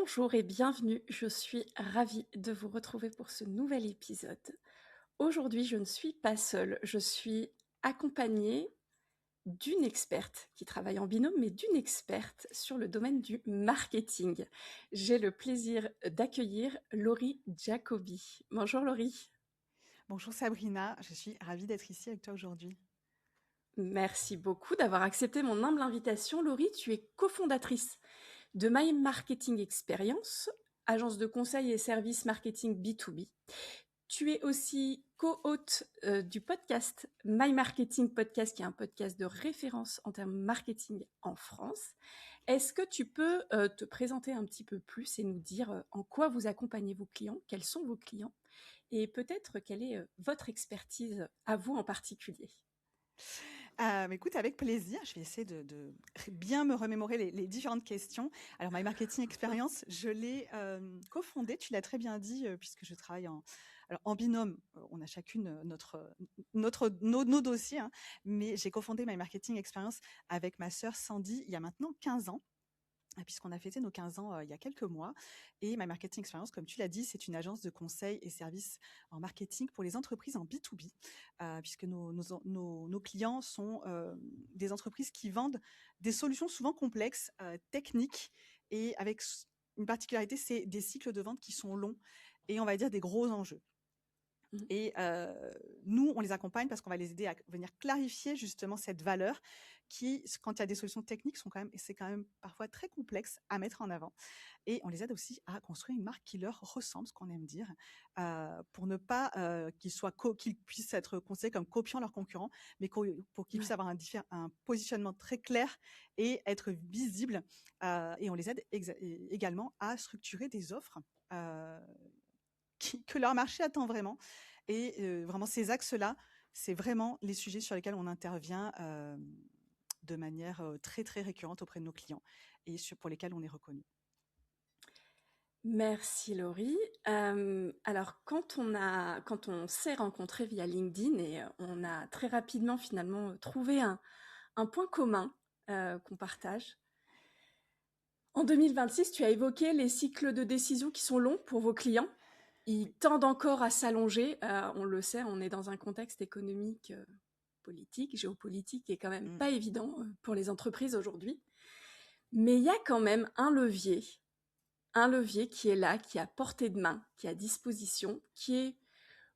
Bonjour et bienvenue, je suis ravie de vous retrouver pour ce nouvel épisode. Aujourd'hui, je ne suis pas seule, je suis accompagnée d'une experte qui travaille en binôme, mais d'une experte sur le domaine du marketing. J'ai le plaisir d'accueillir Laurie Jacobi. Bonjour Laurie. Bonjour Sabrina, je suis ravie d'être ici avec toi aujourd'hui. Merci beaucoup d'avoir accepté mon humble invitation. Laurie, tu es cofondatrice de My Marketing Experience, agence de conseil et services marketing B2B. Tu es aussi co-hôte du podcast My Marketing Podcast, qui est un podcast de référence en termes marketing en France. Est-ce que tu peux te présenter un petit peu plus et nous dire en quoi vous accompagnez vos clients, quels sont vos clients, et peut-être quelle est votre expertise à vous en particulier? Mais écoute, avec plaisir, je vais essayer de bien me remémorer les différentes questions. Alors, My Marketing Experience, je l'ai cofondée, tu l'as très bien dit, puisque je travaille en binôme. On a chacune nos dossiers, hein, mais j'ai cofondé My Marketing Experience avec ma sœur Sandy il y a maintenant 15 ans. Puisqu'on a fêté nos 15 ans il y a quelques mois. Et My Marketing Experience, comme tu l'as dit, c'est une agence de conseil et services en marketing pour les entreprises en B2B, puisque nos clients sont des entreprises qui vendent des solutions souvent complexes, techniques, et avec une particularité, c'est des cycles de vente qui sont longs et on va dire des gros enjeux. Mhm. Et nous, on les accompagne parce qu'on va les aider à venir clarifier justement cette valeur qui, quand il y a des solutions techniques, c'est quand même parfois très complexe à mettre en avant. Et on les aide aussi à construire une marque qui leur ressemble, ce qu'on aime dire, pour ne pas qu'ils puissent être considérés comme copiant leurs concurrents, mais pour qu'ils puissent Ouais. avoir un positionnement très clair et être visibles. Et on les aide également à structurer des offres euh, que leur marché attend vraiment. Et vraiment, ces axes-là, c'est vraiment les sujets sur lesquels on intervient de manière très, très récurrente auprès de nos clients et pour lesquels on est reconnu. Merci Laurie. Alors quand on s'est rencontrés via LinkedIn et on a très rapidement finalement trouvé un point commun qu'on partage. En 2026, tu as évoqué les cycles de décision qui sont longs pour vos clients. Ils Oui. tendent encore à s'allonger. On le sait, on est dans un contexte économique, politique, géopolitique qui est quand même Mm. pas évident pour les entreprises aujourd'hui. Mais il y a quand même un levier qui est là, qui est à portée de main, qui est à disposition, qui est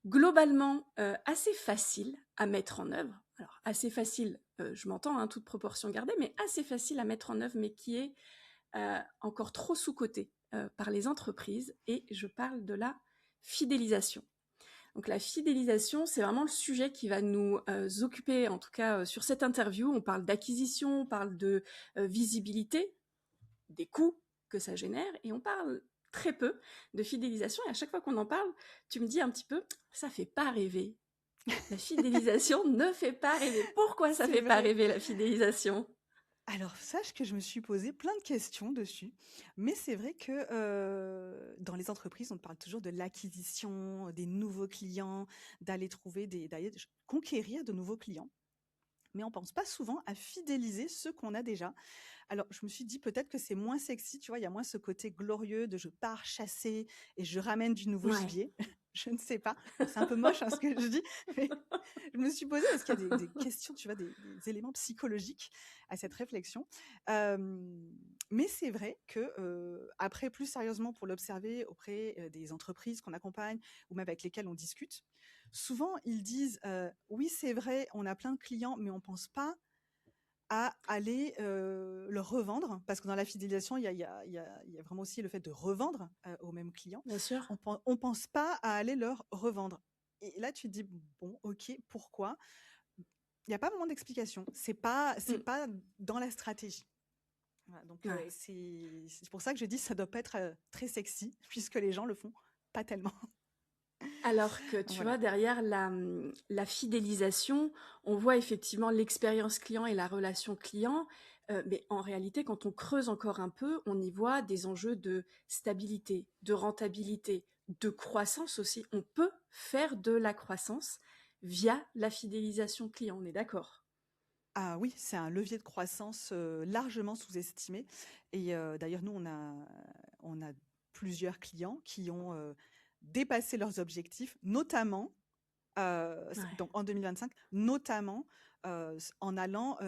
globalement assez facile à mettre en œuvre. Alors assez facile, je m'entends, toute proportion gardée, mais assez facile à mettre en œuvre, mais qui est encore trop sous-coté par les entreprises. Et je parle de la fidélisation. Donc la fidélisation, c'est vraiment le sujet qui va nous occuper, en tout cas sur cette interview. On parle d'acquisition, on parle de visibilité, des coûts que ça génère, et on parle très peu de fidélisation. Et à chaque fois qu'on en parle, tu me dis un petit peu, ça fait pas rêver. La fidélisation ne fait pas rêver. Pourquoi ça C'est fait pas vrai. rêver la fidélisation? Alors, sache que je me suis posé plein de questions dessus, mais c'est vrai que dans les entreprises, on parle toujours de l'acquisition, des nouveaux clients, d'aller conquérir de nouveaux clients. Mais on pense pas souvent à fidéliser ceux qu'on a déjà. Alors, je me suis dit peut-être que c'est moins sexy, tu vois, il y a moins ce côté glorieux de je pars chasser et je ramène du nouveau Ouais. gibier. Je ne sais pas. Alors, c'est un peu moche ce que je dis, mais je me suis posée parce qu'il y a des questions, tu vois, des éléments psychologiques à cette réflexion. Euh, mais c'est vrai que après, plus sérieusement, pour l'observer auprès des entreprises qu'on accompagne ou même avec lesquelles on discute, souvent ils disent oui, c'est vrai, on a plein de clients, mais on pense pas à aller leur revendre, parce que dans la fidélisation, il y a vraiment aussi le fait de revendre aux mêmes clients. Bien sûr. On pense pas à aller leur revendre. Et là, tu te dis, bon, ok, pourquoi? Il n'y a pas vraiment d'explication. C'est Mm. pas dans la stratégie. Voilà, donc, Ouais. c'est pour ça que je dis que ça doit pas être très sexy, puisque les gens le font pas tellement. Alors que tu Voilà. vois, derrière la fidélisation, on voit effectivement l'expérience client et la relation client, mais en réalité, quand on creuse encore un peu, on y voit des enjeux de stabilité, de rentabilité, de croissance aussi. On peut faire de la croissance via la fidélisation client, on est d'accord? Ah oui, c'est un levier de croissance largement sous-estimé. Et d'ailleurs, nous, on a plusieurs clients qui ont dépassé leurs objectifs, notamment donc en 2025, notamment en allant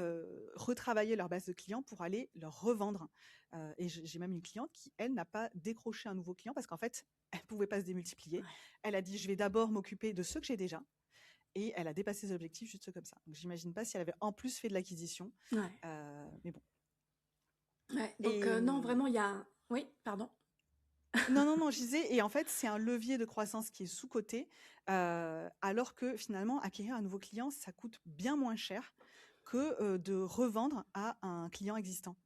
retravailler leur base de clients pour aller leur revendre. Et j'ai même une cliente qui, elle, n'a pas décroché un nouveau client parce qu'en fait, elle ne pouvait pas se démultiplier. Elle a dit, je vais d'abord m'occuper de ceux que j'ai déjà. Et elle a dépassé ses objectifs juste comme ça. Donc, j'imagine pas si elle avait en plus fait de l'acquisition. Mais bon. Donc, non, vraiment, il y a... Oui, pardon. Non, je disais, et en fait, c'est un levier de croissance qui est sous-coté, alors que finalement, acquérir un nouveau client, ça coûte bien moins cher que de revendre à un client existant.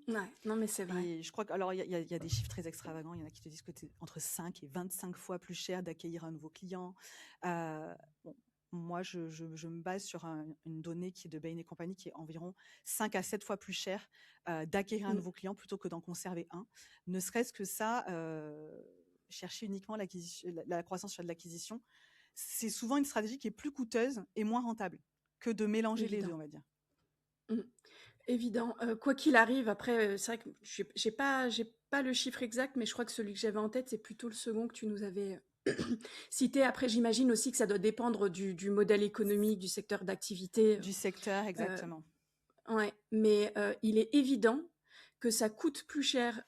Non, mais c'est vrai. Et je crois alors il y a des chiffres très extravagants. Il y en a qui te disent que c'est entre 5 et 25 fois plus cher d'accueillir un nouveau client. Bon, moi, je me base sur une donnée qui est de Bain et compagnie, qui est environ 5 à 7 fois plus cher d'acquérir un nouveau client plutôt que d'en conserver un. Ne serait-ce que ça, chercher uniquement la croissance sur de l'acquisition, c'est souvent une stratégie qui est plus coûteuse et moins rentable que de mélanger les deux, on va dire. Évident. Quoi qu'il arrive, après, c'est vrai que j'ai pas le chiffre exact, mais je crois que celui que j'avais en tête, c'est plutôt le second que tu nous avais cité. Après, j'imagine aussi que ça doit dépendre du modèle économique, du secteur d'activité. Du secteur, exactement. Ouais, mais il est évident que ça coûte plus cher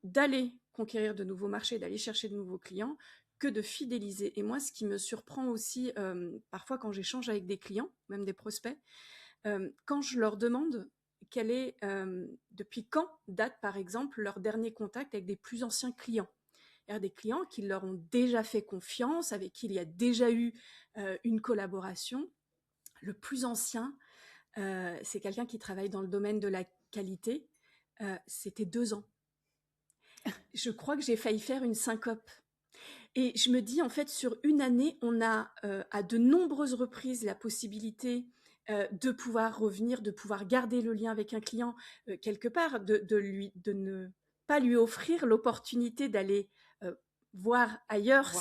d'aller conquérir de nouveaux marchés, d'aller chercher de nouveaux clients, que de fidéliser. Et moi, ce qui me surprend aussi, parfois quand j'échange avec des clients, même des prospects, quand je leur demande depuis quand date, par exemple, leur dernier contact avec des plus anciens clients. Des clients qui leur ont déjà fait confiance, avec qui il y a déjà eu une collaboration. Le plus ancien, c'est quelqu'un qui travaille dans le domaine de la qualité. C'était 2 ans. Je crois que j'ai failli faire une syncope. Et je me dis, en fait, sur une année, on a à de nombreuses reprises la possibilité de pouvoir revenir, de pouvoir garder le lien avec un client quelque part, de ne pas lui offrir l'opportunité d'aller voir ailleurs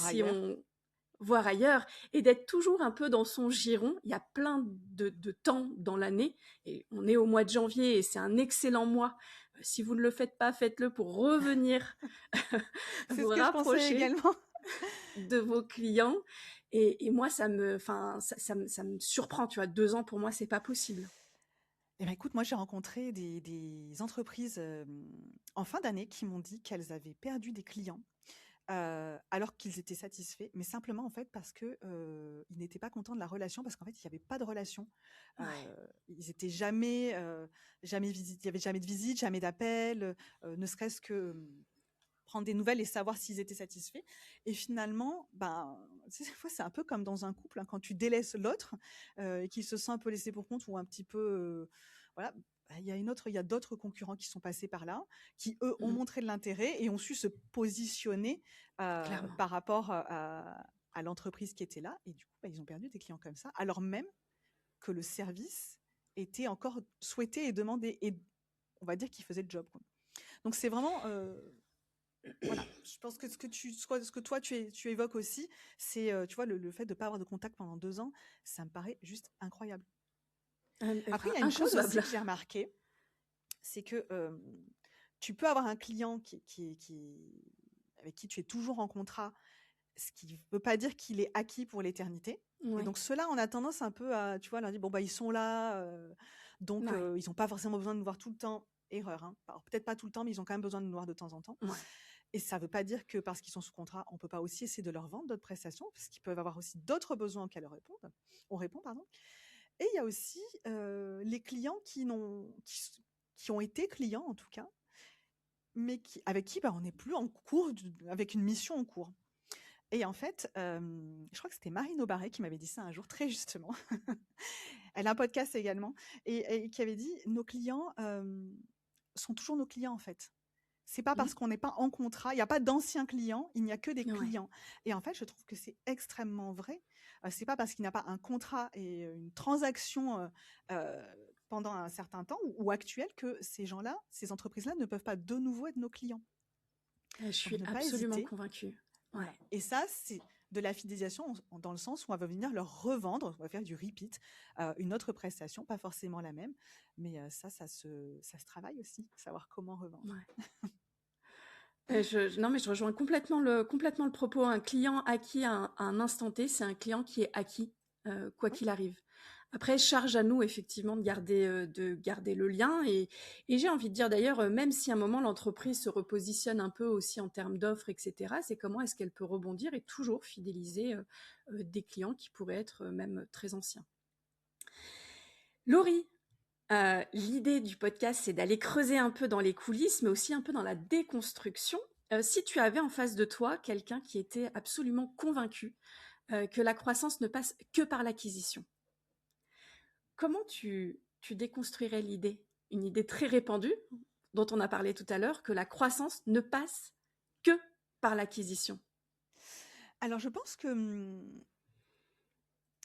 voir ailleurs et d'être toujours un peu dans son giron. Il y a plein de temps dans l'année et on est au mois de janvier et c'est un excellent mois. Si vous ne le faites pas, faites-le pour revenir vous rapprocher de vos clients. Et moi, ça me surprend, tu vois. 2 ans, pour moi, c'est pas possible. Eh bien, écoute, moi, j'ai rencontré des entreprises en fin d'année qui m'ont dit qu'elles avaient perdu des clients alors qu'ils étaient satisfaits, mais simplement en fait parce que ils n'étaient pas contents de la relation, parce qu'en fait il n'y avait pas de relation. Ils étaient jamais il y avait jamais de visite, jamais d'appel, ne serait-ce que prendre des nouvelles et savoir s'ils étaient satisfaits. Et finalement, des fois c'est un peu comme dans un couple, hein, quand tu délaisses l'autre et qu'il se sent un peu laissé pour compte ou un petit peu voilà. Il y a d'autres concurrents qui sont passés par là, qui eux ont montré de l'intérêt et ont su se positionner par rapport à l'entreprise qui était là. Et du coup, ils ont perdu des clients comme ça, alors même que le service était encore souhaité et demandé. Et on va dire qu'ils faisaient le job, quoi. Donc c'est vraiment voilà. Je pense que ce que toi tu évoques aussi, c'est tu vois le fait de ne pas avoir de contact pendant 2 ans, ça me paraît juste incroyable. Après, il y a une chose aussi que j'ai remarqué, c'est que tu peux avoir un client avec qui tu es toujours en contrat, ce qui ne veut pas dire qu'il est acquis pour l'éternité. Et donc ceux-là, on a tendance un peu à, tu vois, leur dire, ils sont là, donc ils n'ont pas forcément besoin de nous voir tout le temps. Erreur, hein. Alors, peut-être pas tout le temps, mais ils ont quand même besoin de nous voir de temps en temps. Et ça ne veut pas dire que parce qu'ils sont sous contrat, on ne peut pas aussi essayer de leur vendre d'autres prestations, parce qu'ils peuvent avoir aussi d'autres besoins auxquels on répond. Et il y a aussi les clients qui ont été clients, en tout cas, mais avec qui on n'est plus en cours, avec une mission en cours. Et en fait, je crois que c'était Marine Aubaret qui m'avait dit ça un jour, très justement. Elle a un podcast également, et qui avait dit, nos clients sont toujours nos clients, en fait. C'est pas parce qu'on n'est pas en contrat, il n'y a pas d'anciens clients, il n'y a que des clients. Et en fait, je trouve que c'est extrêmement vrai. C'est pas parce qu'il n'y a pas un contrat et une transaction pendant un certain temps ou actuel que ces gens-là, ces entreprises-là ne peuvent pas de nouveau être nos clients. Je suis absolument convaincue. Voilà. Et ça, c'est de la fidélisation dans le sens où on va venir leur revendre, on va faire du repeat, une autre prestation, pas forcément la même, mais ça se travaille aussi, savoir comment revendre. Non, mais je rejoins complètement le propos. Un client acquis à un instant T, c'est un client qui est acquis, quoi Oui. qu'il arrive. Après, charge à nous, effectivement, de garder le lien. Et j'ai envie de dire d'ailleurs, même si à un moment l'entreprise se repositionne un peu aussi en termes d'offres, etc., c'est comment est-ce qu'elle peut rebondir et toujours fidéliser des clients qui pourraient être même très anciens. Laurie, l'idée du podcast, c'est d'aller creuser un peu dans les coulisses, mais aussi un peu dans la déconstruction. Si tu avais en face de toi quelqu'un qui était absolument convaincu que la croissance ne passe que par l'acquisition, comment tu déconstruirais l'idée? Une idée très répandue, dont on a parlé tout à l'heure, que la croissance ne passe que par l'acquisition. Alors, je pense que,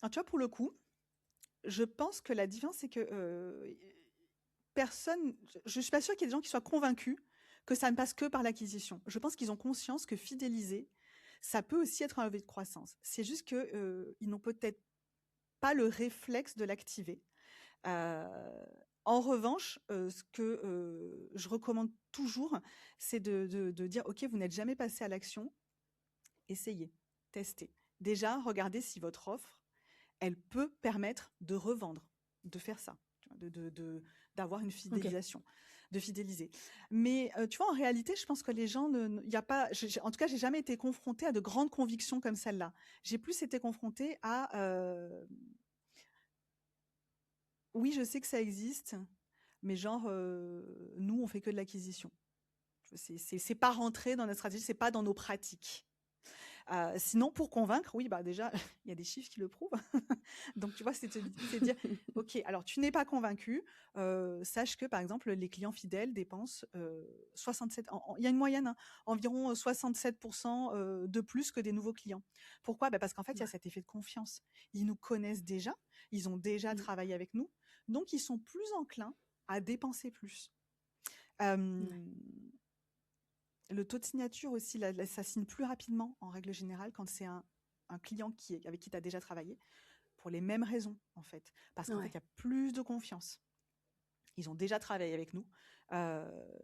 tu vois, pour le coup, je pense que la différence, c'est que je suis pas sûre qu'il y ait des gens qui soient convaincus que ça ne passe que par l'acquisition. Je pense qu'ils ont conscience que fidéliser, ça peut aussi être un levier de croissance. C'est juste que ils n'ont peut-être pas le réflexe de l'activer. En revanche, ce que je recommande toujours, c'est de dire, OK, vous n'êtes jamais passé à l'action, essayez, testez. Déjà, regardez si votre offre, elle peut permettre de revendre, de faire ça, tu vois, d'avoir une Ok. fidélisation, de fidéliser. Mais tu vois, en réalité, je pense que les gens, il y a pas, en tout cas, j'ai jamais été confrontée à de grandes convictions comme celle-là. J'ai plus été confrontée à, oui, je sais que ça existe, mais genre, nous, on fait que de l'acquisition. C'est pas rentré dans notre stratégie, c'est pas dans nos pratiques. Sinon, pour convaincre, oui, bah déjà, il y a des chiffres qui le prouvent. Donc, tu vois, c'est dire, OK, alors tu n'es pas convaincu, sache que, par exemple, les clients fidèles dépensent 67, il y a une moyenne, hein, environ 67% de plus que des nouveaux clients. Pourquoi? Bah, parce qu'en fait, il y a cet effet de confiance. Ils nous connaissent déjà, ils ont déjà Mm. travaillé avec nous, donc ils sont plus enclins à dépenser plus. Ouais. Le taux de signature aussi, ça signe plus rapidement en règle générale quand c'est un client avec qui tu as déjà travaillé, pour les mêmes raisons en fait. Parce qu'en fait, Ouais. il y a plus de confiance. Ils ont déjà travaillé avec nous.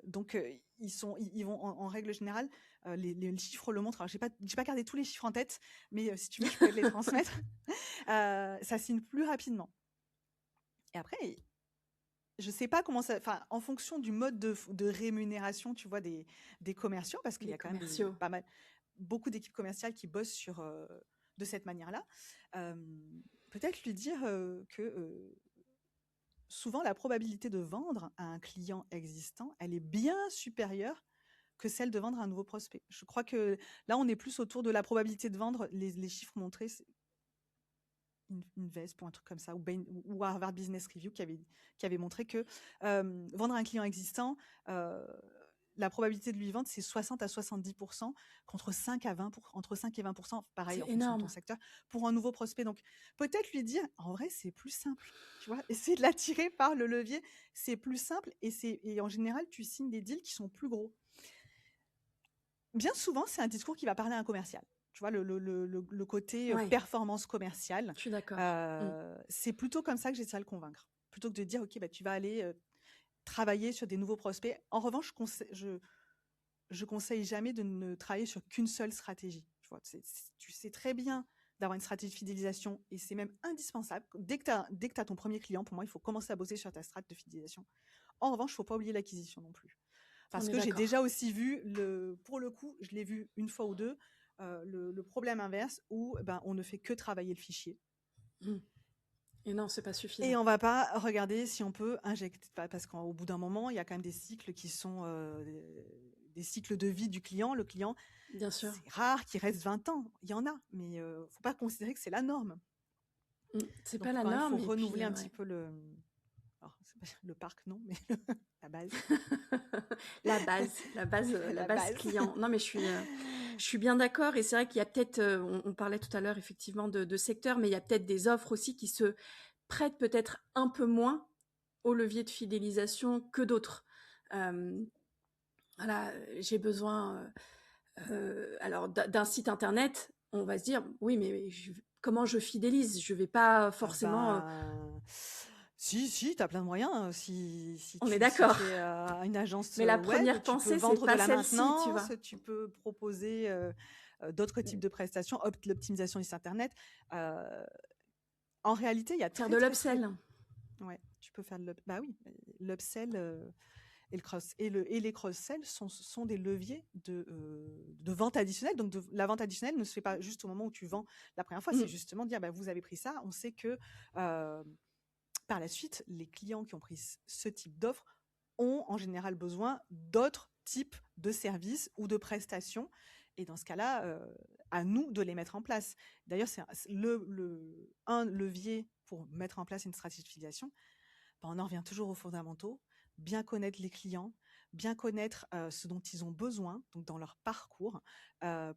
Donc, ils vont en règle générale, les chiffres le montrent. Alors, j'ai pas gardé tous les chiffres en tête, mais si tu veux, je peux te les transmettre. Ça signe plus rapidement. Et après, je sais pas comment ça, enfin, en fonction du mode de rémunération, tu vois, des commerciaux, parce qu'il y Des a quand même commerciaux. beaucoup d'équipes commerciales qui bossent de cette manière-là. Euh, Peut-être lui dire que souvent la probabilité de vendre à un client existant, elle est bien supérieure que celle de vendre à un nouveau prospect. Je crois que là, on est plus autour de la probabilité de vendre. Les chiffres montrés, c'est Invesp ou un truc comme ça, ou Harvard Business Review qui avait montré que vendre à un client existant, la probabilité de lui vendre, c'est 60 à 70% contre 5 à 20 entre 5 et 20%, pareil C'est en fonction de ton énorme. secteur, pour un nouveau prospect. Donc peut-être lui dire, en vrai, c'est plus simple. Tu vois, essayer de l'attirer par le levier, c'est plus simple et en général, tu signes des deals qui sont plus gros. Bien souvent, c'est un discours qui va parler à un commercial. Tu vois, le côté Ouais, performance commerciale, je suis d'accord. Mm. c'est plutôt comme ça que j'essaie de le convaincre. Plutôt que de dire, OK, bah, tu vas aller travailler sur des nouveaux prospects. En revanche, je conseille jamais de ne travailler sur qu'une seule stratégie. Tu vois, tu sais très bien d'avoir une stratégie de fidélisation et c'est même indispensable. Dès que tu as ton premier client, pour moi, il faut commencer à bosser sur ta stratégie de fidélisation. En revanche, il ne faut pas oublier l'acquisition non plus. On Parce est que j'ai d'accord. déjà aussi vu, pour le coup, je l'ai vu une fois ou deux, le problème inverse où ben, on ne fait que travailler le fichier. Mm. Et non, c'est pas Et suffisant. on va pas regarder si on peut injecter, parce qu'au bout d'un moment, il y a quand même des cycles qui sont des cycles de vie du client. Le client, Bien sûr. c'est rare qu'il reste 20 ans. Il y en a, mais faut pas considérer que c'est la norme. Mm. C'est pas Donc la quand même, faut norme. Et puis, renouveler un petit ouais. peu alors, c'est pas le parc, non, mais la base. La La base base. client. Non, mais je suis bien d'accord. Et c'est vrai qu'il y a peut-être, on parlait tout à l'heure effectivement de secteur, mais il y a peut-être des offres aussi qui se prêtent peut-être un peu moins au levier de fidélisation que d'autres. Euh, voilà, j'ai besoin alors d'un site internet. On va se dire, oui, mais comment je fidélise? Je vais pas Ah forcément. ben, Si, tu as plein de moyens. Si On est si d'accord. tu es une agence Mais la web, première tu peux pensée, c'est vendre de pas la celle-ci, tu maintenance, vois. tu peux proposer d'autres types de prestations, l'optimisation du site internet. Euh, En réalité, il y a Faire très de très très. l'upsell. Ouais, tu peux faire bah oui, l'upsell et le cross et les cross-sell sont des leviers de vente additionnelle. Donc la vente additionnelle ne se fait pas juste au moment où tu vends la première fois, c'est Mm. justement dire bah, vous avez pris ça, on sait que euh, par la suite, les clients qui ont pris ce type d'offre ont en général besoin d'autres types de services ou de prestations. Et dans ce cas-là, à nous de les mettre en place. D'ailleurs, c'est un levier pour mettre en place une stratégie de filiation. Ben, on en revient toujours aux fondamentaux, bien connaître les clients, bien connaître ce dont ils ont besoin, donc dans leur parcours,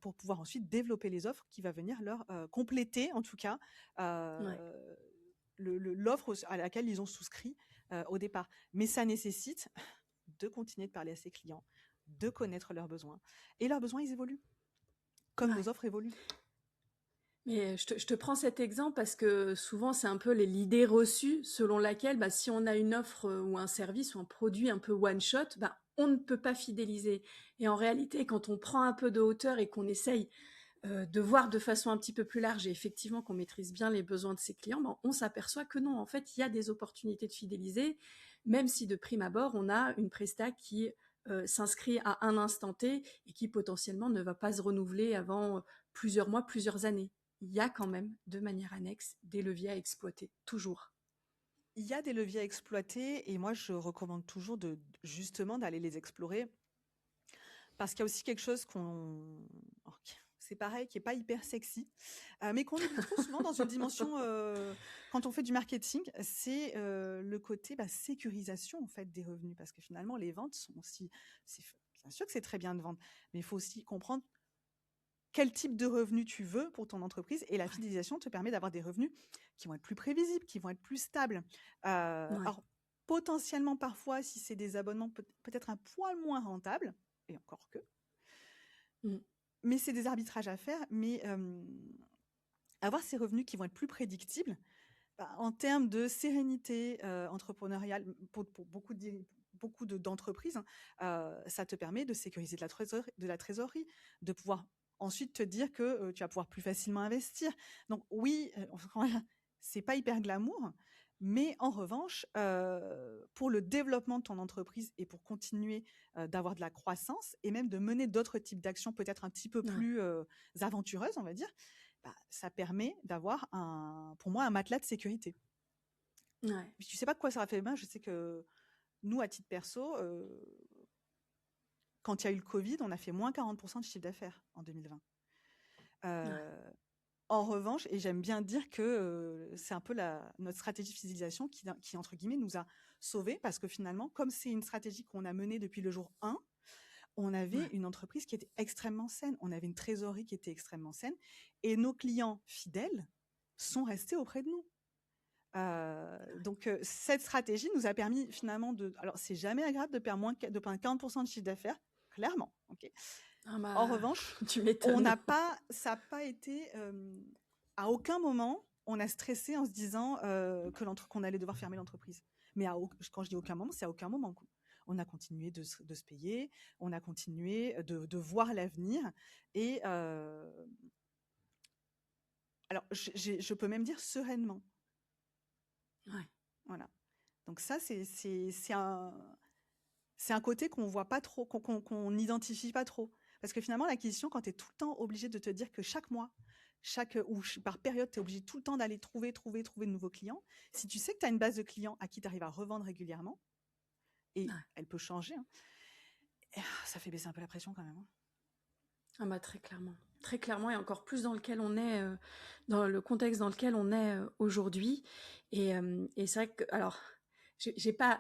pour pouvoir ensuite développer les offres qui va venir leur compléter, en tout cas, Ouais. l'offre à laquelle ils ont souscrit au départ. Mais ça nécessite de continuer de parler à ses clients, de connaître leurs besoins. Et leurs besoins, ils évoluent, comme Ouais. nos offres évoluent. Mais je te prends cet exemple parce que souvent, c'est un peu l'idée reçue selon laquelle bah, si on a une offre ou un service ou un produit un peu one-shot, bah, on ne peut pas fidéliser. Et en réalité, quand on prend un peu de hauteur et qu'on essaye de voir de façon un petit peu plus large et effectivement qu'on maîtrise bien les besoins de ses clients, ben, on s'aperçoit que non, en fait, il y a des opportunités de fidéliser, même si de prime abord, on a une presta qui s'inscrit à un instant T et qui potentiellement ne va pas se renouveler avant plusieurs mois, plusieurs années. Il y a quand même, de manière annexe, des leviers à exploiter, toujours. Il y a des leviers à exploiter et moi, je recommande toujours justement d'aller les explorer parce qu'il y a aussi quelque chose c'est pareil, qui est pas hyper sexy, mais qu'on oublie trop souvent dans une dimension, quand on fait du marketing, c'est le côté sécurisation en fait des revenus. Parce que finalement, les ventes sont aussi, bien sûr que c'est très bien de vendre, mais il faut aussi comprendre quel type de revenus tu veux pour ton entreprise. Et la Ouais. fidélisation te permet d'avoir des revenus qui vont être plus prévisibles, qui vont être plus stables. Ouais. Alors, potentiellement, parfois, si c'est des abonnements peut-être un poil moins rentables, et encore que, Mm. mais c'est des arbitrages à faire. Mais avoir ces revenus qui vont être plus prédictibles, en termes de sérénité entrepreneuriale, pour beaucoup d'entreprises, ça te permet de sécuriser de la trésorerie, de pouvoir ensuite te dire que tu vas pouvoir plus facilement investir. Donc oui, c'est pas hyper glamour, mais en revanche, pour le développement de ton entreprise et pour continuer d'avoir de la croissance et même de mener d'autres types d'actions peut-être un petit peu Ouais. plus aventureuses, on va dire, ça permet d'avoir pour moi un matelas de sécurité. Ouais. Tu sais pas de quoi ça a fait mal. Je sais que nous, à titre perso, quand il y a eu le Covid, on a fait moins 40% de chiffre d'affaires en 2020. Ouais. En revanche, et j'aime bien dire que c'est un peu notre stratégie de fidélisation qui, entre guillemets, nous a sauvés parce que finalement, comme c'est une stratégie qu'on a menée depuis le jour 1, on avait Ouais. une entreprise qui était extrêmement saine, on avait une trésorerie qui était extrêmement saine et nos clients fidèles sont restés auprès de nous. Donc cette stratégie nous a permis finalement alors c'est jamais agréable de perdre de perdre 40% de chiffre d'affaires, clairement. Ok. Ah En bah, revanche, tu m'étonnes. ça n'a pas été, à aucun moment, on a stressé en se disant qu'on allait devoir fermer l'entreprise. Mais quand je dis aucun moment, c'est à aucun moment. Quoi. On a continué de se payer, on a continué de voir l'avenir. Et alors, je peux même dire sereinement. Ouais. Voilà. Donc ça, c'est un côté qu'on voit pas trop, qu'on n'identifie pas trop. Parce que finalement, l'acquisition, quand tu es tout le temps obligé de te dire que chaque mois, par période, tu es obligé tout le temps d'aller trouver de nouveaux clients, si tu sais que tu as une base de clients à qui tu arrives à revendre régulièrement, et Ouais. elle peut changer, hein, ça fait baisser un peu la pression quand même. Hein. Ah bah très clairement. Très clairement, et encore plus dans lequel on est, dans le contexte dans lequel on est aujourd'hui. Et c'est vrai que, alors, j'ai pas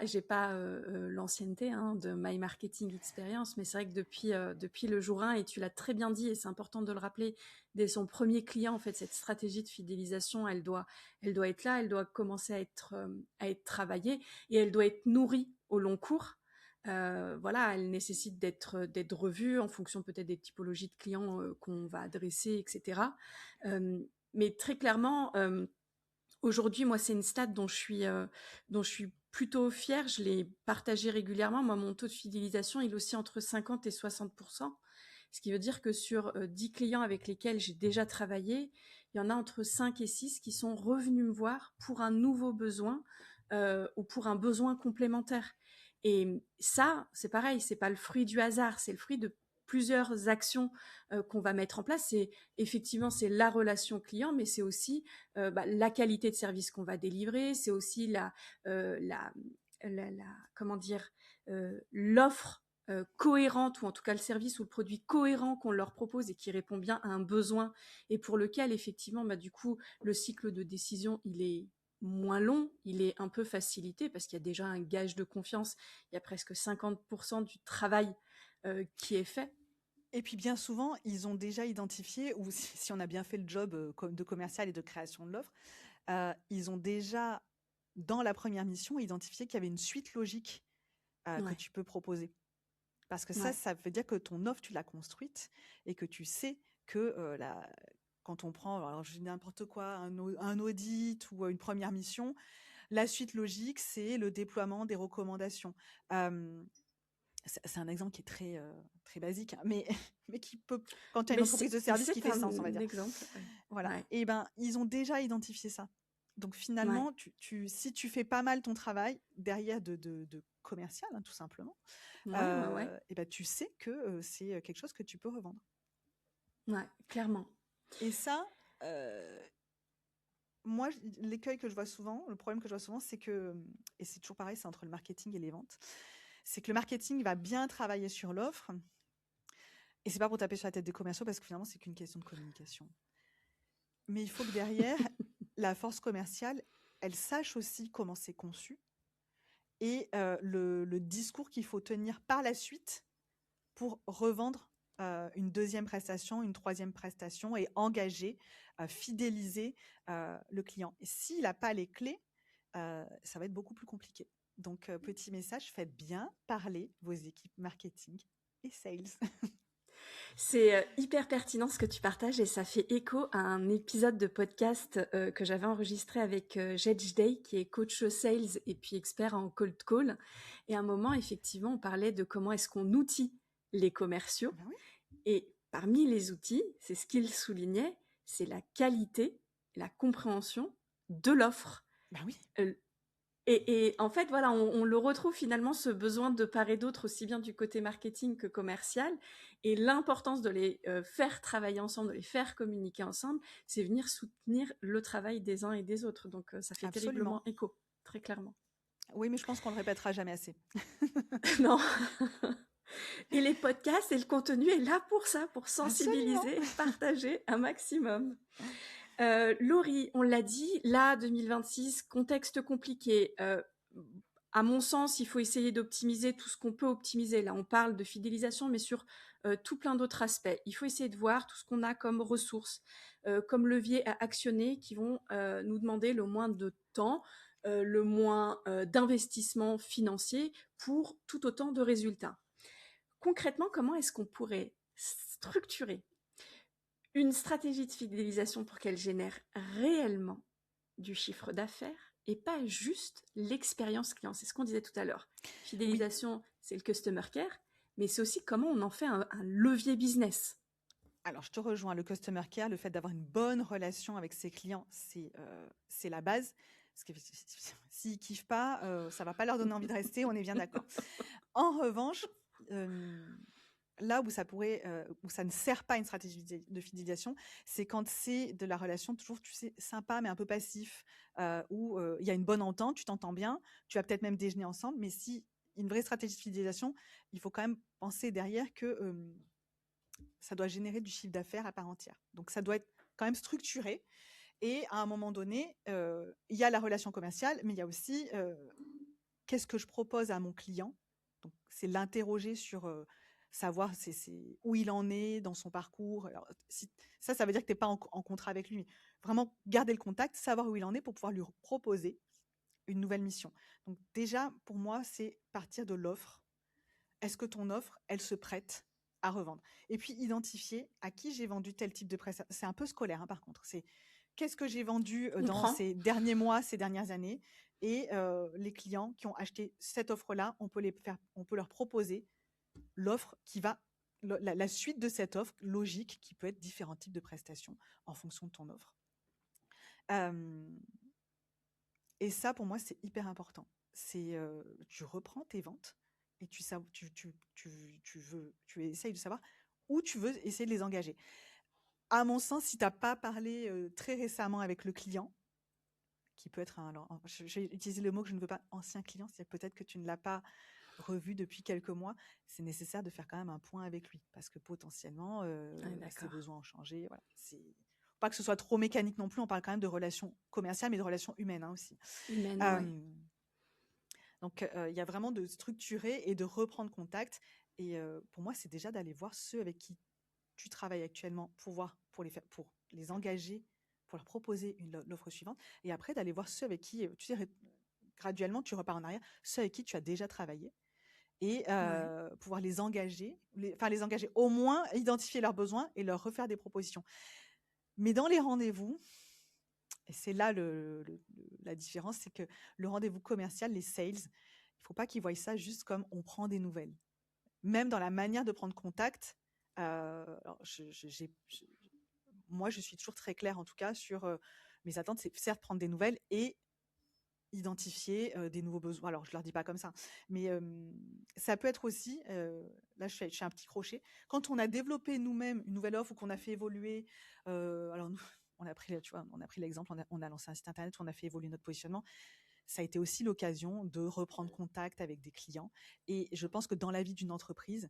l'ancienneté hein, de My Marketing Experience, mais c'est vrai que depuis le jour 1, et tu l'as très bien dit, et c'est important de le rappeler, dès son premier client, en fait, cette stratégie de fidélisation, elle doit être là, elle doit commencer à être travaillée, et elle doit être nourrie au long cours. Voilà, elle nécessite d'être revue en fonction peut-être des typologies de clients qu'on va adresser, etc. Mais très clairement, Aujourd'hui, moi, c'est une stat dont je suis plutôt fière. Je l'ai partagé régulièrement. Moi, mon taux de fidélisation, il oscille entre 50 et 60%. Ce qui veut dire que sur 10 clients avec lesquels j'ai déjà travaillé, il y en a entre 5 et 6 qui sont revenus me voir pour un nouveau besoin ou pour un besoin complémentaire. Et ça, c'est pareil, c'est pas le fruit du hasard, c'est le fruit de plusieurs actions qu'on va mettre en place. C'est effectivement c'est la relation client, mais c'est aussi la qualité de service qu'on va délivrer, c'est aussi comment dire, l'offre cohérente, ou en tout cas le service ou le produit cohérent qu'on leur propose et qui répond bien à un besoin, et pour lequel effectivement du coup le cycle de décision il est moins long, il est un peu facilité parce qu'il y a déjà un gage de confiance, il y a presque 50% du travail qui est fait. Et puis bien souvent, ils ont déjà identifié, ou si on a bien fait le job de commercial et de création de l'offre, ils ont déjà, dans la première mission, identifié qu'il y avait une suite logique que Ouais, tu peux proposer. Parce que ouais. ça veut dire que ton offre, tu l'as construite et que tu sais que quand on prend, alors je dis n'importe quoi, un audit ou une première mission, la suite logique, c'est le déploiement des recommandations. Euh, c'est un exemple qui est très, très basique, hein, mais, mais qui peut, quand tu as une Mais entreprise de service qui c'est fait sens, on va un dire. exemple. Ouais. Voilà. Ouais. Et ben, ils ont déjà identifié ça. Donc Ouais. finalement, si tu fais pas mal ton travail derrière de commercial, hein, tout simplement, Ouais, ouais, ouais. et ben, tu sais que c'est quelque chose que tu peux revendre. Ouais, clairement. Et ça, moi, l'écueil que je vois souvent, le problème que je vois souvent, c'est que, et c'est toujours pareil, c'est entre le marketing et les ventes, c'est que le marketing va bien travailler sur l'offre, et c'est pas pour taper sur la tête des commerciaux, parce que finalement, c'est qu'une question de communication. Mais il faut que derrière, la force commerciale, elle sache aussi comment c'est conçu, et le discours qu'il faut tenir par la suite pour revendre une deuxième prestation, une troisième prestation, et engager, fidéliser le client. Et s'il n'a pas les clés, ça va être beaucoup plus compliqué. Donc, petit message, faites bien parler vos équipes marketing et sales. C'est hyper pertinent ce que tu partages, et ça fait écho à un épisode de podcast que j'avais enregistré avec Jedge Day, qui est coach sales et puis expert en cold call. Et à un moment, effectivement, on parlait de comment est-ce qu'on outille les commerciaux. Ben oui, Et parmi les outils, c'est ce qu'il soulignait, c'est la qualité, la compréhension de l'offre. ben oui, Euh, et en fait, voilà, on le retrouve finalement, ce besoin de part et d'autre, aussi bien du côté marketing que commercial, et l'importance de les faire travailler ensemble, de les faire communiquer ensemble, c'est venir soutenir le travail des uns et des autres. Donc ça fait absolument. terriblement écho, très clairement. Oui, mais je pense qu'on le répétera jamais assez. Non. Et les podcasts et le contenu est là pour ça, pour Absolument. sensibiliser, partager un maximum. Laurie, on l'a dit, là, 2026, contexte compliqué. À mon sens, il faut essayer d'optimiser tout ce qu'on peut optimiser. Là, on parle de fidélisation, mais sur tout plein d'autres aspects. Il faut essayer de voir tout ce qu'on a comme ressources, comme leviers à actionner, qui vont nous demander le moins de temps, le moins d'investissement financier pour tout autant de résultats. Concrètement, comment est-ce qu'on pourrait structurer une stratégie de fidélisation pour qu'elle génère réellement du chiffre d'affaires et pas juste l'expérience client? C'est ce qu'on disait tout à l'heure. Oui. Fidélisation, c'est le customer care, mais c'est aussi comment on en fait un levier business. Alors, je te rejoins. Le customer care, le fait d'avoir une bonne relation avec ses clients, c'est la base. Parce que s'ils ne kiffent pas, ça ne va pas leur donner envie de rester, on est bien d'accord. En revanche, là où où ça ne sert pas une stratégie de fidélisation, c'est quand c'est de la relation toujours, tu sais, sympa mais un peu passif, où il y a une bonne entente, tu t'entends bien, tu vas peut-être même déjeuner ensemble, mais si une vraie stratégie de fidélisation, il faut quand même penser derrière que ça doit générer du chiffre d'affaires à part entière. Donc ça doit être quand même structuré. Et à un moment donné, il y a la relation commerciale, mais il y a aussi qu'est-ce que je propose à mon client. Donc c'est l'interroger sur savoir où il en est dans son parcours. Alors, ça veut dire que tu n'es pas en contrat avec lui. Vraiment garder le contact, savoir où il en est pour pouvoir lui proposer une nouvelle mission. Donc déjà, pour moi, c'est partir de l'offre. Est-ce que ton offre, elle se prête à revendre? Et puis identifier à qui j'ai vendu tel type de prestation. C'est un peu scolaire, hein, par contre. C'est qu'est-ce que j'ai vendu Je dans comprends. ces derniers mois, ces dernières années, et les clients qui ont acheté cette offre-là, on peut leur proposer l'offre qui va, la suite de cette offre logique qui peut être différents types de prestations en fonction de ton offre. Euh, et ça, pour moi, c'est hyper important. Tu reprends tes ventes et tu essayes de savoir où tu veux essayer de les engager. À mon sens, si tu n'as pas parlé très récemment avec le client, qui peut être je vais utiliser le mot que je ne veux pas, ancien client, c'est peut-être que tu ne l'as pas revu depuis quelques mois, c'est nécessaire de faire quand même un point avec lui parce que potentiellement, Ouais, ses d'accord. besoins ont changé. Voilà. Pas que ce soit trop mécanique non plus, on parle quand même de relations commerciales, mais de relations humaines aussi. Humaine, ouais. Euh, donc, il y a vraiment de structurer et de reprendre contact. Et pour moi, c'est déjà d'aller voir ceux avec qui tu travailles actuellement pour les engager, pour leur proposer l'offre suivante. Et après, d'aller voir ceux avec qui, tu sais, graduellement, tu repars en arrière, ceux avec qui tu as déjà travaillé et Ouais. pouvoir les engager, les engager, au moins identifier leurs besoins et leur refaire des propositions. Mais dans les rendez-vous, et c'est là la différence, c'est que le rendez-vous commercial, les sales, il ne faut pas qu'ils voient ça juste comme on prend des nouvelles. Même dans la manière de prendre contact, alors moi, je suis toujours très claire, en tout cas, sur mes attentes. C'est certes prendre des nouvelles et identifier des nouveaux besoins. Alors, je ne leur dis pas comme ça, mais ça peut être aussi, là, je fais un petit crochet, quand on a développé nous-mêmes une nouvelle offre ou qu'on a fait évoluer, alors nous, on a pris l'exemple, on a lancé un site internet, on a fait évoluer notre positionnement. Ça a été aussi l'occasion de reprendre contact avec des clients. Et je pense que dans la vie d'une entreprise,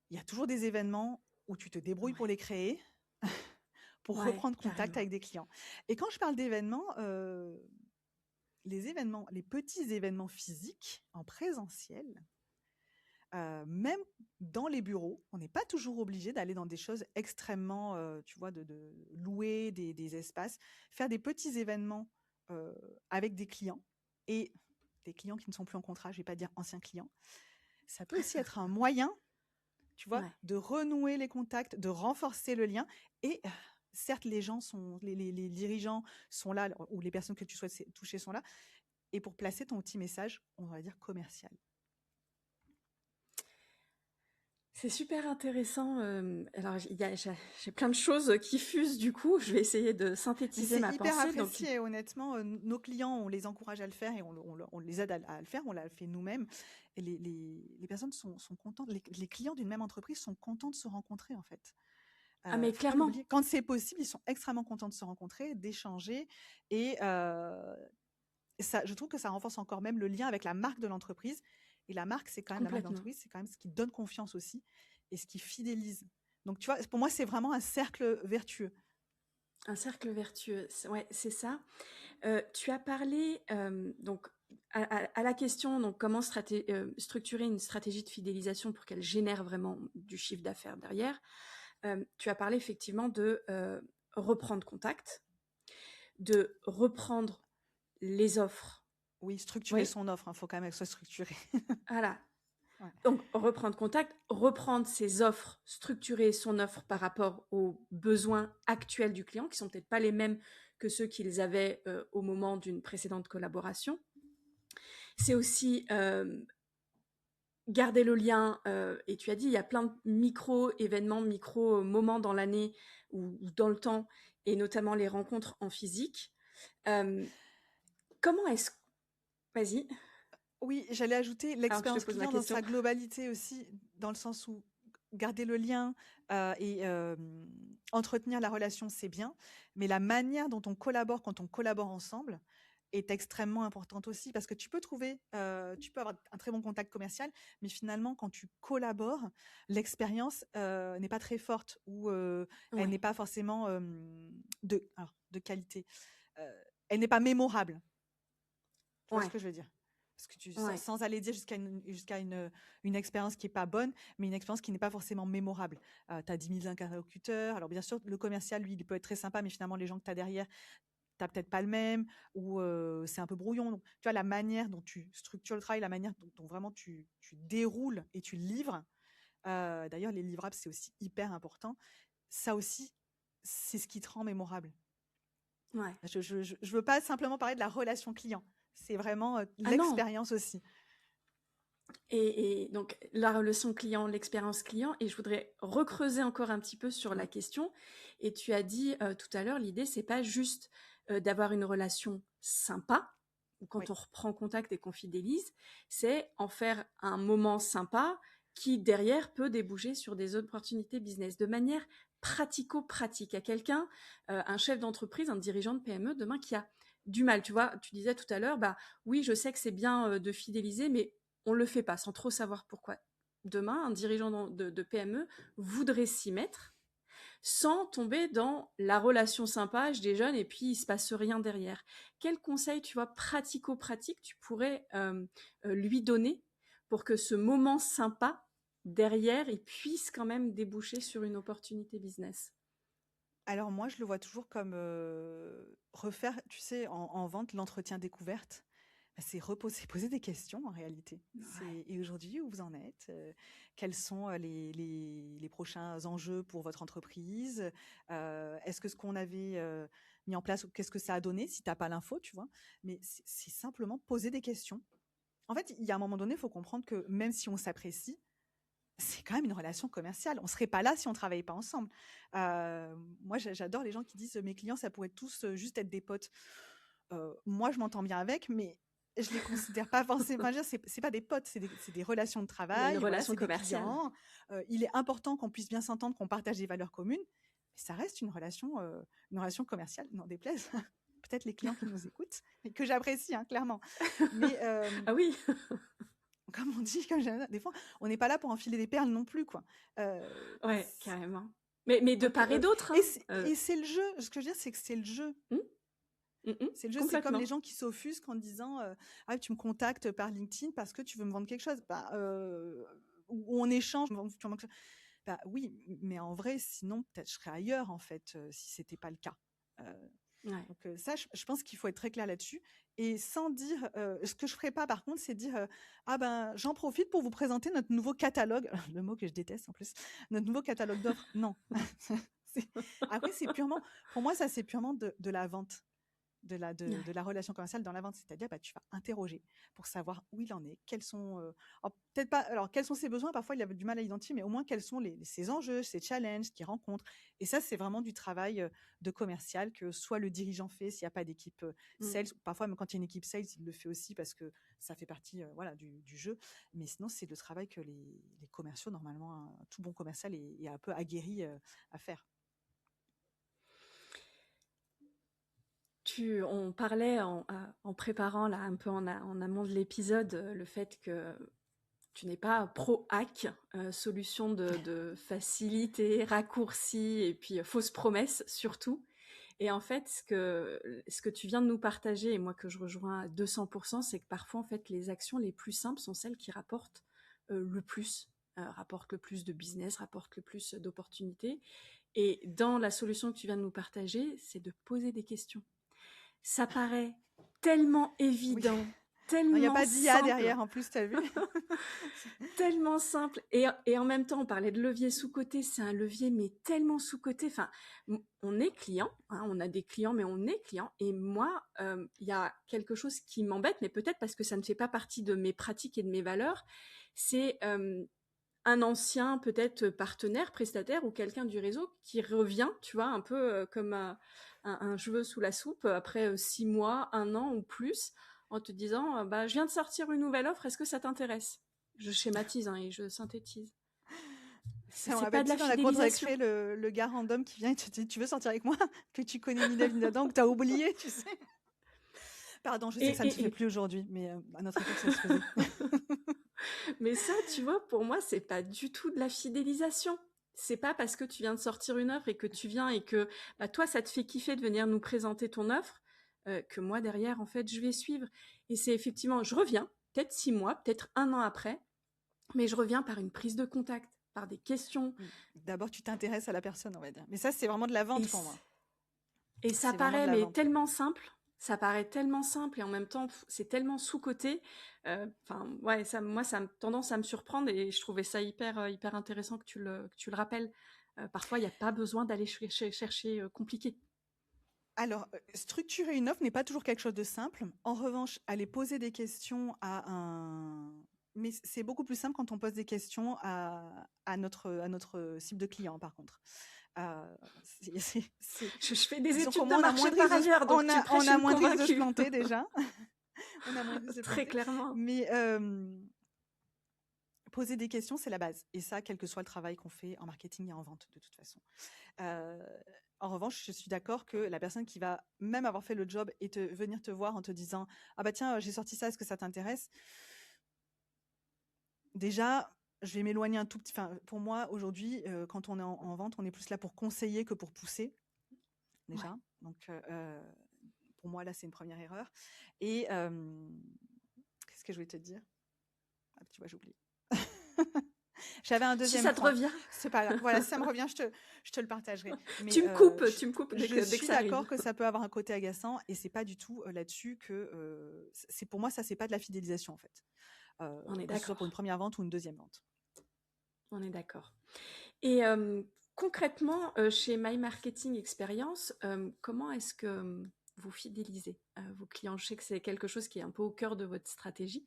il y a toujours des événements où tu te débrouilles pour Ouais. les créer, pour Ouais, reprendre contact carrément. avec des clients. Et quand je parle d'événements, les petits événements physiques en présentiel, même dans les bureaux, on n'est pas toujours obligé d'aller dans des choses extrêmement, tu vois, de louer des espaces, faire des petits événements avec des clients et des clients qui ne sont plus en contrat, je ne vais pas dire anciens clients. Ça peut aussi être un moyen, tu vois, Ouais. de renouer les contacts, de renforcer le lien. Et certes, les dirigeants sont là, ou les personnes que tu souhaites toucher sont là, et pour placer ton petit message, on va dire commercial. C'est super intéressant. Alors, j'ai plein de choses qui fusent du coup. Je vais essayer de Mais synthétiser c'est ma hyper pensée. Donc, apprécié, honnêtement. Nos clients, on les encourage à le faire et on les aide à le faire. On l'a fait nous-mêmes. Et les personnes sont contentes. Les clients d'une même entreprise sont contents de se rencontrer, en fait. ah mais Faut pas clairement, l'oublier. Quand c'est possible, ils sont extrêmement contents de se rencontrer, d'échanger. Et je trouve que ça renforce encore même le lien avec la marque de l'entreprise. Et la marque, c'est quand même la marque complètement. d'entreprise, c'est quand même ce qui donne confiance aussi et ce qui fidélise. Donc, tu vois, pour moi, c'est vraiment un cercle vertueux. Un cercle vertueux. Ouais, c'est ça. Tu as parlé donc à la question donc comment structurer une stratégie de fidélisation pour qu'elle génère vraiment du chiffre d'affaires derrière. Tu as parlé effectivement de reprendre contact, de reprendre les offres. Oui, structurer Oui, son offre, il faut quand même qu'elle soit structurée. voilà. Ouais. Donc reprendre contact, reprendre ses offres, structurer son offre par rapport aux besoins actuels du client, qui sont peut-être pas les mêmes que ceux qu'ils avaient au moment d'une précédente collaboration. C'est aussi garder le lien, et tu as dit, il y a plein de micro-événements, micro-moments dans l'année ou dans le temps, et notamment les rencontres en physique. Comment est-ce... Vas-y, Oui, j'allais ajouter avant que je te l'expérience pose ma client dans question. sa globalité aussi, dans le sens où garder le lien et entretenir la relation, c'est bien, mais la manière dont on collabore quand on collabore ensemble est extrêmement importante aussi, parce que tu peux avoir un très bon contact commercial, mais finalement, quand tu collabores, l'expérience n'est pas très forte ou elle Ouais, n'est pas forcément de qualité. Euh, Elle n'est pas mémorable. Tu vois ce ouais, que je veux dire? Parce que ouais, sans aller dire jusqu'à une expérience qui est pas bonne, mais une expérience qui n'est pas forcément mémorable. Tu as 10 000 interlocuteurs. Alors bien sûr, le commercial, lui, il peut être très sympa, mais finalement, les gens que tu as derrière, tu n'as peut-être pas le même, ou c'est un peu brouillon. Donc, tu vois, la manière dont tu structures le travail, la manière dont vraiment tu déroules et tu livres. D'ailleurs, les livrables, c'est aussi hyper important. Ça aussi, c'est ce qui te rend mémorable. Ouais. Je veux pas simplement parler de la relation client. C'est vraiment Ah non. l'expérience aussi. Et donc, la relation client, l'expérience client, et je voudrais recreuser encore un petit peu sur la question. Et tu as dit tout à l'heure, l'idée, c'est pas juste d'avoir une relation sympa, ou quand Oui. on reprend contact et qu'on fidélise, c'est en faire un moment sympa qui, derrière, peut déboucher sur des opportunités business de manière pratico-pratique. À quelqu'un, un chef d'entreprise, un dirigeant de PME, demain, qui a du mal. Tu vois, tu disais tout à l'heure, bah oui, je sais que c'est bien de fidéliser, mais on ne le fait pas sans trop savoir pourquoi. Demain, un dirigeant de PME voudrait s'y mettre sans tomber dans la relation sympa, je déjeune et puis il se passe rien derrière. Quel conseil, tu vois, pratico-pratique, tu pourrais lui donner pour que ce moment sympa, derrière, il puisse quand même déboucher sur une opportunité business? Alors moi, je le vois toujours comme refaire, tu sais, en vente, l'entretien découverte. Bah, c'est reposer, poser des questions en réalité. Ouais. Et aujourd'hui, où vous en êtes? Quels sont les prochains enjeux pour votre entreprise? Est-ce que ce qu'on avait mis en place, qu'est-ce que ça a donné si tu n'as pas l'info, tu vois? Mais c'est simplement poser des questions. En fait, il y a un moment donné, il faut comprendre que même si on s'apprécie, c'est quand même une relation commerciale. On serait pas là si on travaillait pas ensemble. Moi, j'adore les gens qui disent: «Mes clients, ça pourrait tous, juste être des potes». Moi, je m'entends bien avec, mais je les considère pas forcément, enfin, je veux dire, c'est pas des potes, c'est des relations de Il y a une travail, voilà, relation c'est des commerciale. clients. Il est important qu'on puisse bien s'entendre, qu'on partage des valeurs communes, mais ça reste une relation commerciale, n'en déplaise. Peut-être les clients qui nous écoutent et que j'apprécie, hein, clairement. Mais, Ah oui. comme on dit, comme j'aime des fois, on n'est pas là pour enfiler des perles non plus, quoi. Ouais, C carrément. Mais de donc part et d'autre, et hein. c'est le jeu. Ce que je veux dire, c'est que c'est le jeu. Hmm. Mhm. C'est le jeu, c'est comme les Complètement. gens qui s'offusquent en disant, «Ah, tu me contactes par LinkedIn parce que tu veux me vendre quelque chose». Bah, ou on échange, tu me bah, oui, mais en vrai, sinon peut-être je serais ailleurs en fait, si c'était pas le cas. Heu, Ouais. donc ça, je pense qu'il faut être très clair là-dessus et sans dire, ce que je ferais pas par contre, c'est dire, «Ah ben, j'en profite pour vous présenter notre nouveau catalogue», le mot que je déteste en plus, «notre nouveau catalogue d'offres». Non. C'est après c'est purement pour moi ça c'est purement de la vente. De Ouais. la relation commerciale dans la vente. C'est-à-dire, bah, tu vas interroger pour savoir où il en est, quels sont, alors peut-être pas, alors quels sont ses besoins, parfois il avait du mal à identifier, mais au moins quels sont ses enjeux, ses challenges qu'il rencontre. Et ça, c'est vraiment du travail de commercial que soit le dirigeant fait s'il n'y a pas d'équipe Mm. sales. Parfois, même quand il y a une équipe sales, il le fait aussi parce que ça fait partie voilà, du jeu. Mais sinon, c'est le travail que les commerciaux, normalement, un tout bon commercial est un peu aguerri à faire. On parlait en préparant là un peu en amont de l'épisode le fait que tu n'es pas pro hack, solution de facilité, raccourci et puis fausse promesse surtout. Et en fait, ce que tu viens de nous partager et moi que je rejoins à 200%, c'est que parfois en fait les actions les plus simples sont celles qui rapportent le plus, rapportent le plus de business, rapportent le plus d'opportunités. Et dans la solution que tu viens de nous partager, c'est de poser des questions. Ça paraît tellement Oui. évident, Il n'y a tellement pas d'IA simple, derrière en plus, tu as vu? tellement simple. Et en même temps, on parlait de levier sous-coté, c'est un levier mais tellement sous-coté. Enfin, on est client, hein, on a des clients, mais on est client. Et moi, il y a quelque chose qui m'embête, mais peut-être parce que ça ne fait pas partie de mes pratiques et de mes valeurs. C'est un ancien peut-être partenaire, prestataire ou quelqu'un du réseau qui revient, tu vois, un peu comme un cheveu sous la soupe après 6 mois, 1 an ou plus, en te disant bah, je viens de sortir une nouvelle offre, est-ce que ça t'intéresse? Je schématise hein, et je synthétise. Ça me C'est pas rappelle, de tu sais, la dans la cour de fidélisation. récré, le gars random qui vient et te dit: «Tu veux sortir avec moi?» que tu connais ni d'Ève ni d'Adam, que tu as oublié, tu sais? Pardon, je sais que ça ne se fait Et plus aujourd'hui, mais à notre époque, ça se faisait. mais ça, tu vois, pour moi, c'est pas du tout de la fidélisation. C'est pas parce que tu viens de sortir une offre et que tu viens et que bah, toi, ça te fait kiffer de venir nous présenter ton offre, que moi, derrière, en fait, je vais suivre. Et c'est effectivement, je reviens, peut-être 6 mois, peut-être 1 an après, mais je reviens par une prise de contact, par des questions. Mmh. D'abord, tu t'intéresses à la personne, on va dire. Mais ça, c'est vraiment de la Et, vente pour moi. et ça C'est vraiment de paraît la mais vente. tellement simple. Ça paraît tellement simple et en même temps, c'est tellement sous-coté. Enfin, ouais, moi, ça a tendance à me surprendre et je trouvais ça hyper intéressant que tu le rappelles. Parfois, il n'y a pas besoin d'aller chercher compliqué. Alors, structurer une offre n'est pas toujours quelque chose de simple. En revanche, aller poser des questions à un mais c'est beaucoup plus simple quand on pose des questions à notre cible de client, par contre. C'est Je fais des disons qu'au études de moins on a moins marché de par risques ailleurs, donc tu on prêches a une moins de risques de se convaincue. planter déjà. On a moins de risques de se Très planter. clairement. Mais, poser des questions, c'est la base et ça, quel que soit le travail qu'on fait en marketing et en vente, de toute façon. Heu, En revanche, je suis d'accord que la personne qui va même avoir fait le job et venir te voir en te disant: «Ah bah tiens, j'ai sorti ça, est-ce que ça t'intéresse?» Déjà, je vais m'éloigner un tout petit enfin, pour moi, aujourd'hui, quand on est en vente, on est plus là pour conseiller que pour pousser, Ouais. déjà. Donc, pour moi, là, c'est une première erreur et qu'est-ce que je voulais te dire? Ah, tu vois, j'ai oublié. J'avais un Si deuxième ça te point. revient, C'est pas grave. Voilà, si ça me revient, je te le partagerai. Mais tu me coupes dès je que suis ça arrive. d'accord que ça peut avoir un côté agaçant et c'est pas du tout là-dessus que c'est pour moi ça c'est pas de la fidélisation en fait, On est que ce soit pour une d'accord. première vente ou une deuxième vente. On est d'accord. Et concrètement, chez My Marketing Experience, comment est-ce que vous fidélisez vos clients? Je sais que c'est quelque chose qui est un peu au cœur de votre stratégie.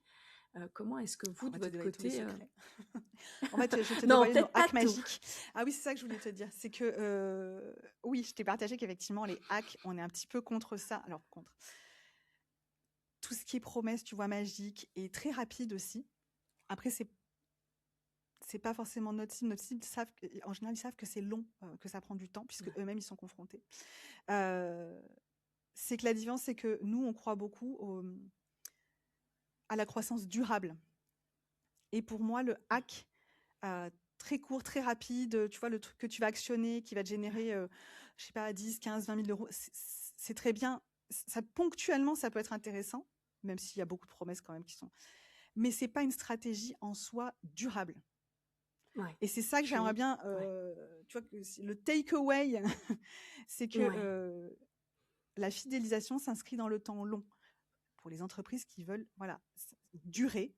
Comment est-ce que On vous, de va te votre dévoiler tous les côté... secrets. En fait, je vais te Non, dévoiler nos peut-être pas hacks tout. magiques. Ah oui, c'est ça que je voulais te dire. C'est que oui, je t'ai partagé qu'effectivement les hacks, on est un petit peu contre ça. Alors contre tout ce qui est promesse, tu vois, magique et très rapide aussi. Après, c'est pas forcément notre cible. Notre cible en général, ils savent que c'est long, que ça prend du temps, puisque Ouais. eux-mêmes ils sont confrontés. Euh, c'est que la différence, c'est que nous, on croit beaucoup à la croissance durable. Et pour moi, le hack très court, très rapide, tu vois, le truc que tu vas actionner, qui va te générer, je sais pas, 10, 15, 20 000 euros, c'est très bien. Ça, ponctuellement, ça peut être intéressant, même s'il y a beaucoup de promesses quand même qui sont. Mais c'est pas une stratégie en soi durable. Ouais. Et c'est ça que j'aimerais bien, Ouais. tu vois, le take-away, c'est que Ouais. la fidélisation s'inscrit dans le temps long pour les entreprises qui veulent voilà, durer.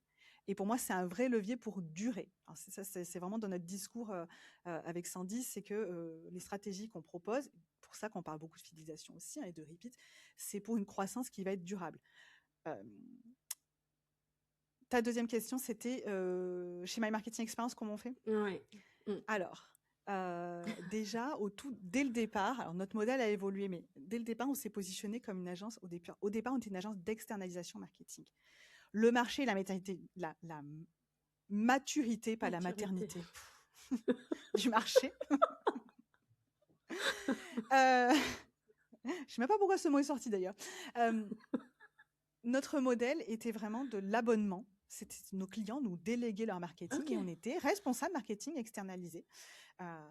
Et pour moi, c'est un vrai levier pour durer. Alors c'est vraiment dans notre discours avec Sandy, c'est que les stratégies qu'on propose, pour ça qu'on parle beaucoup de fidélisation aussi hein, et de repeat, c'est pour une croissance qui va être durable. Euh, Ta deuxième question, c'était chez My Marketing Experience, comment on fait? Ouais. Mm. Alors, déjà, dès le départ, alors notre modèle a évolué, mais dès le départ, on s'est positionné comme une agence. Au départ, on était une agence d'externalisation marketing. Le marché, la maturité, pas la Maturité. maternité, du marché. Je ne sais même pas pourquoi ce mot est sorti d'ailleurs. Notre modèle était vraiment de l'abonnement. C'était nos clients nous déléguaient leur marketing Ok. et on était responsable marketing externalisé.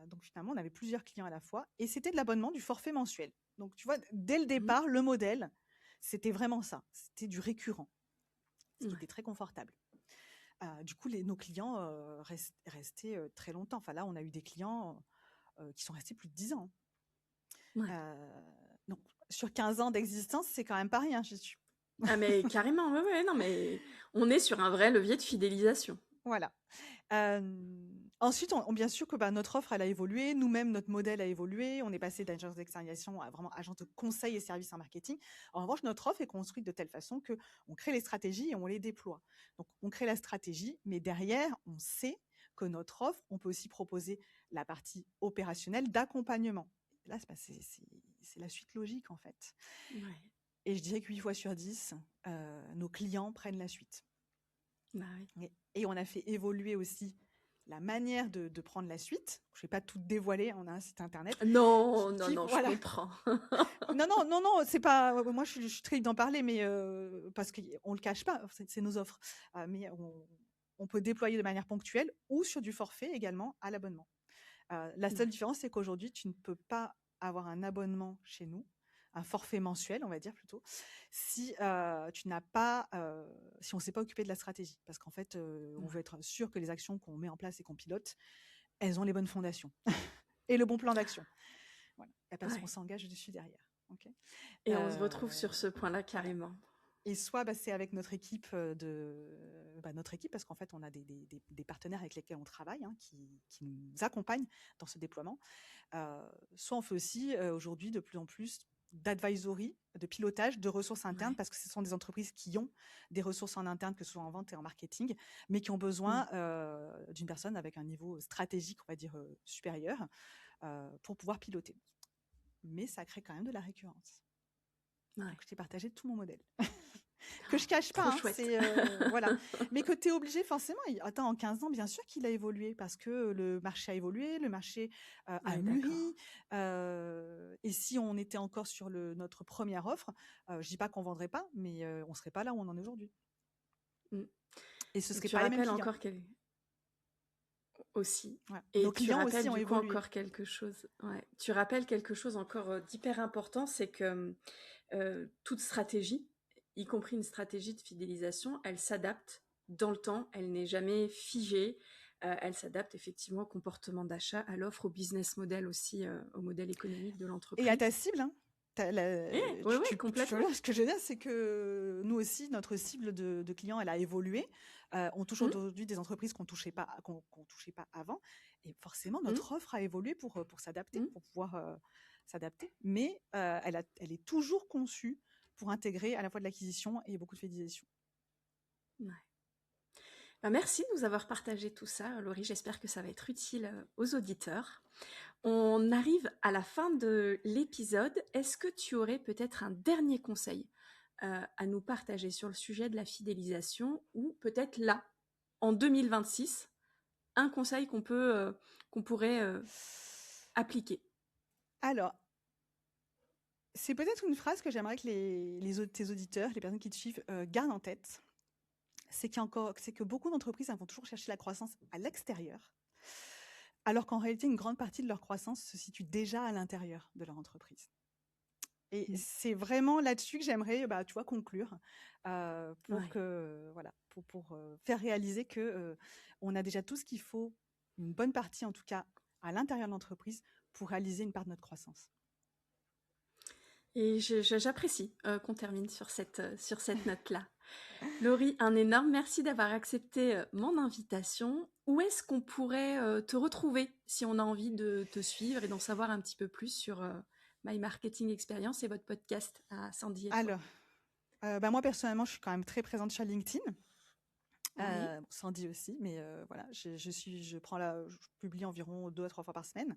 Donc finalement, on avait plusieurs clients à la fois et c'était de l'abonnement du forfait mensuel. Donc tu vois, dès le Mhm. départ, le modèle, c'était vraiment ça. C'était du récurrent, ce qui Ouais. était très confortable. Du coup, nos clients restaient très longtemps. Enfin là, on a eu des clients qui sont restés plus de 10 ans. Ouais. Donc sur 15 ans d'existence, c'est quand même pas rien, je suis. Ah mais carrément, ouais, ouais, non mais on est sur un vrai levier de fidélisation. Voilà. Ensuite, bien sûr que notre offre, elle a évolué. Nous-mêmes, notre modèle a évolué. On est passé d'agence d'externalisation à vraiment agence de conseil et services en marketing. En revanche, notre offre est construite de telle façon que on crée les stratégies et on les déploie. Donc, on crée la stratégie, mais derrière, on sait que notre offre, on peut aussi proposer la partie opérationnelle d'accompagnement. Là, c'est la suite logique, en fait. Ouais. Et je dirais que 8 fois sur 10, nos clients prennent la suite. Bah oui. Et on a fait évoluer aussi la manière de prendre la suite. Je ne vais pas tout dévoiler, on a un site internet. Non, non, non, je Voilà. comprends. Non, c'est pas. Moi, je suis très d'en parler, mais parce qu'on ne le cache pas, c'est nos offres. Mais on peut déployer de manière ponctuelle ou sur du forfait également à l'abonnement. La seule Ouais. différence, c'est qu'aujourd'hui, tu ne peux pas avoir un abonnement chez nous, un forfait mensuel, on va dire plutôt, si tu n'as pas, si on ne s'est pas occupé de la stratégie. Parce qu'en fait, on Ouais. veut être sûr que les actions qu'on met en place et qu'on pilote, elles ont les bonnes fondations et le bon plan d'action. Voilà. Et parce qu'on Ouais. s'engage dessus derrière. Okay. Et on se retrouve Euh, sur ce point-là voilà. carrément. Et soit c'est avec notre équipe notre équipe, parce qu'en fait, on a des partenaires avec lesquels on travaille, hein, qui nous accompagnent dans ce déploiement. Soit on fait aussi aujourd'hui de plus en plus d'advisory, de pilotage, de ressources internes, Ouais. parce que ce sont des entreprises qui ont des ressources en interne, que ce soit en vente et en marketing, mais qui ont Mmh. besoin d'une personne avec un niveau stratégique, on va dire, supérieur, pour pouvoir piloter. Mais ça crée quand même de la récurrence. Ouais. Donc, je t'ai partagé tout mon modèle. Que je cache pas, Trop hein, chouette. c'est voilà. Mais que tu es obligé forcément. Attends, en 15 ans, bien sûr qu'il a évolué parce que le marché a évolué, le marché a Ouais, mûri. d'accord. Et si on était encore sur notre première offre, je dis pas qu'on vendrait pas, mais on serait pas là où on en est aujourd'hui. Mmh. Et ce Et serait tu pas les mêmes rappelles clients. encore quel aussi. Voilà. Et Nos tu clients rappelles aussi ont du coup évolué. encore quelque chose. Ouais. Tu rappelles quelque chose encore d'hyper important, c'est que toute stratégie, y compris une stratégie de fidélisation, elle s'adapte dans le temps, elle n'est jamais figée, elle s'adapte effectivement au comportement d'achat, à l'offre, au business model aussi, au modèle économique de Et à ta l'entreprise. cible, hein. Oui, oui, complètement. Ce que je veux dire, c'est que nous aussi, notre cible de clients, elle a évolué. On touche Mmh, aujourd'hui des entreprises qu'on touchait pas, qu'on touchait pas avant. Et forcément, mmh, notre offre a évolué pour s'adapter, mmh. pour pouvoir s'adapter. Mais elle est toujours conçue pour intégrer à la fois de l'acquisition et beaucoup de fidélisation. Ouais. Bah, merci de nous avoir partagé tout ça, Laurie. J'espère que ça va être utile aux auditeurs. On arrive à la fin de l'épisode. Est-ce que tu aurais peut-être un dernier conseil à nous partager sur le sujet de la fidélisation ou peut-être là, en 2026, un conseil qu'on pourrait appliquer? Alors, c'est peut-être une phrase que j'aimerais que tes auditeurs, les personnes qui te suivent, gardent en tête. C'est que beaucoup d'entreprises, elles vont toujours chercher la croissance à l'extérieur, alors qu'en réalité, une grande partie de leur croissance se situe déjà à l'intérieur de leur entreprise. Et Mm. c'est vraiment là-dessus que j'aimerais, tu vois, conclure, pour Ouais. que, voilà, pour faire réaliser que on a déjà tout ce qu'il faut, une bonne partie en tout cas, à l'intérieur de l'entreprise, pour réaliser une part de notre croissance. Et j'apprécie qu'on termine sur cette note-là. Laurie, un énorme merci d'avoir accepté mon invitation. Où est-ce qu'on pourrait te retrouver si on a envie de te suivre et d'en savoir un petit peu plus sur My Marketing Experience et votre podcast à Sandy et toi? Alors, moi personnellement, je suis quand même très présente sur LinkedIn. Oui. Sandy aussi, mais voilà, je publie environ 2 à 3 fois par semaine.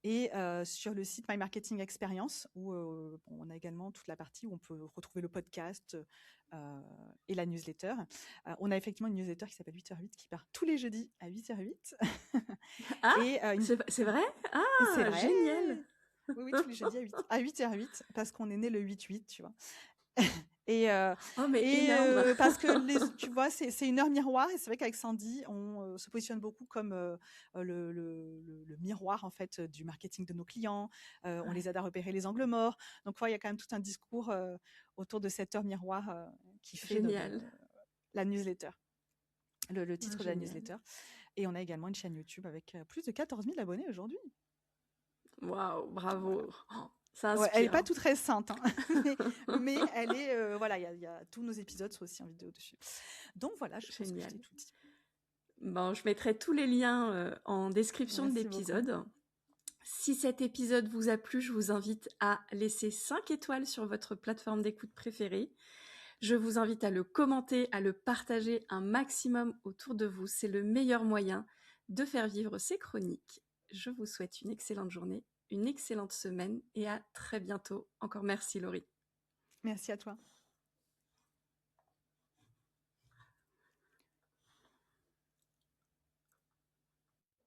Et sur le site My Marketing Experience, où on a également toute la partie où on peut retrouver le podcast et la newsletter. On a effectivement une newsletter qui s'appelle 8h08 qui part tous les jeudis à 8h08. Ah, Et c'est vrai? c'est Ah, vrai. génial! Oui, oui, tous les jeudis à 8h08 parce qu'on est né le 8-8, tu vois. Et, Oh, mais énorme! parce que tu vois, c'est une heure miroir et c'est vrai qu'avec Sandy, on se positionne beaucoup comme le miroir en fait du marketing de nos clients. On les Ouais, aide à repérer les angles morts. Donc, il y a quand même tout un discours autour de cette heure miroir qui fait génial. la newsletter, le Oh, titre de la génial. newsletter. Et on a également une chaîne YouTube avec plus de 14 000 abonnés aujourd'hui. Waouh, Voilà. bravo! Oh, ça Ouais, elle est inspire, pas hein. toute récente, hein, mais elle est, voilà, tous nos épisodes sont aussi en vidéo dessus. Donc voilà, je pense que je Génial. t'ai tout dit. Bon, je mettrai tous les liens en description de Merci beaucoup. l'épisode. Si cet épisode vous a plu, je vous invite à laisser 5 étoiles sur votre plateforme d'écoute préférée. Je vous invite à le commenter, à le partager un maximum autour de vous. C'est le meilleur moyen de faire vivre ces chroniques. Je vous souhaite une excellente journée, une excellente semaine et à très bientôt. Encore merci Laurie. Merci à toi.